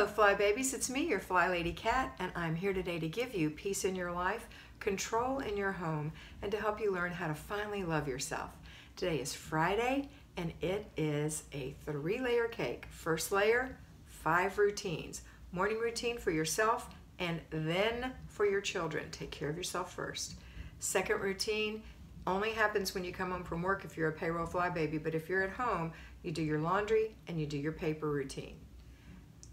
Hello Fly Babies, it's me, your FlyLady Kat, and I'm here today to give you peace in your life, control in your home, and to help you learn how to finally love yourself. Today is Friday, and it is a 3-layer cake. First layer, 5 routines. Morning routine for yourself, and then for your children. Take care of yourself first. Second routine only happens when you come home from work if you're a payroll Fly Baby, but if you're at home, you do your laundry and you do your paper routine.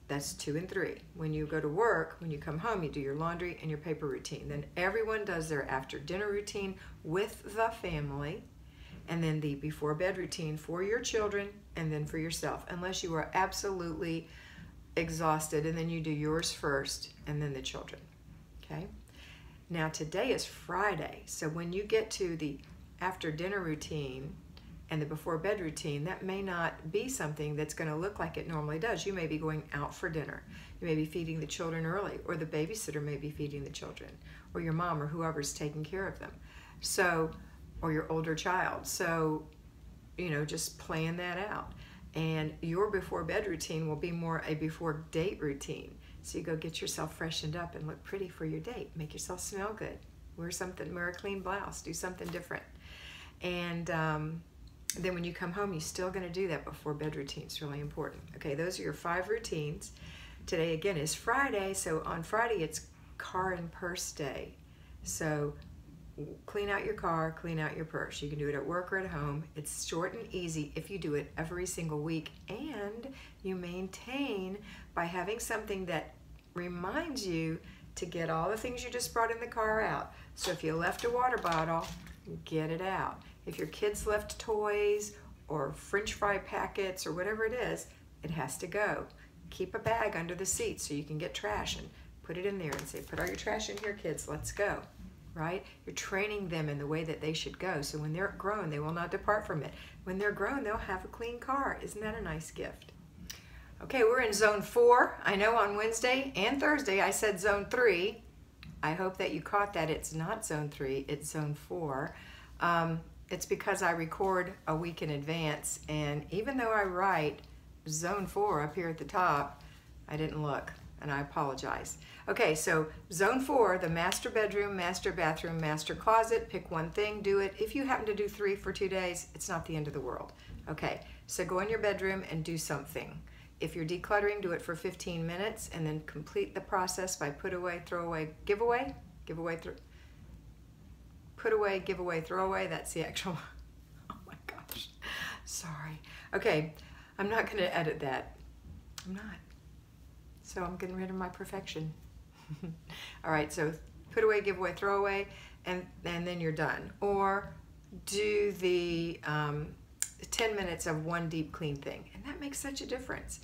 That's 2 and 3. When you go to work, when you come home, you do your laundry and your paper routine. Then everyone does their after dinner routine with the family, and then the before bed routine for your children and then for yourself, unless you are absolutely exhausted, and then you do yours first and then the children. Okay? Now today is Friday, so when you get to the after dinner routine and the before bed routine, that may not be something that's going to look like it normally does. You may be going out for dinner. You may be feeding the children early, or the babysitter may be feeding the children, or your mom or whoever's taking care of them. So, or your older child. So, you know, just plan that out. And your before bed routine will be more a before date routine. So you go get yourself freshened up and look pretty for your date. Make yourself smell good. Wear a clean blouse. Do something different. And then when you come home, you're still going to do that before bed routine. It's really important. Okay, those are your 5 routines. Today, again, is Friday. So on Friday, it's car and purse day. So clean out your car, clean out your purse. You can do it at work or at home. It's short and easy if you do it every single week. And you maintain by having something that reminds you to get all the things you just brought in the car out. So if you left a water bottle, get it out. If your kids left toys or French fry packets or whatever it is, it has to go. Keep a bag under the seat so you can get trash and put it in there and say, put all your trash in here, kids, let's go, right? You're training them in the way that they should go. So when they're grown, they will not depart from it. When they're grown, they'll have a clean car. Isn't that a nice gift? Okay, we're in zone 4. I know on Wednesday and Thursday I said zone 3. I hope that you caught that. It's not zone 3, it's zone 4. It's because I record a week in advance, and even though I write zone 4 up here at the top, I didn't look, and I apologize. Okay, so zone 4, the master bedroom, master bathroom, master closet, pick one thing, do it. If you happen to do 3 for 2 days, it's not the end of the world. Okay, so go in your bedroom and do something. If you're decluttering, do it for 15 minutes, and then complete the process by put away, throw away, give away, put away, give away, throw away. That's the actual, oh my gosh, sorry. Okay, I'm not going to edit that. I'm not. So I'm getting rid of my perfection. All right, so put away, give away, throw away, and then you're done. Or do the 10 minutes of one deep clean thing, and that makes such a difference.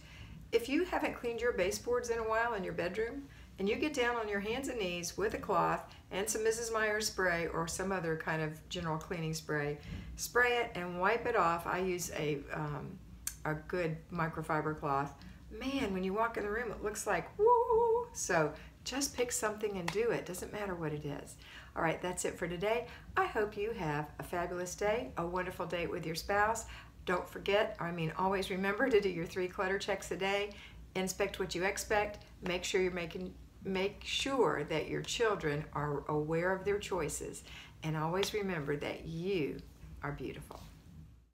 If you haven't cleaned your baseboards in a while in your bedroom, and you get down on your hands and knees with a cloth and some Mrs. Meyer's spray or some other kind of general cleaning spray, spray it and wipe it off. I use a good microfiber cloth. Man, when you walk in the room, it looks like woo! So just pick something and do it. Doesn't matter what it is. All right, that's it for today. I hope you have a fabulous day, a wonderful date with your spouse. Don't forget, always remember to do your 3 clutter checks a day. Inspect what you expect. Make sure that your children are aware of their choices, and always remember that you are beautiful.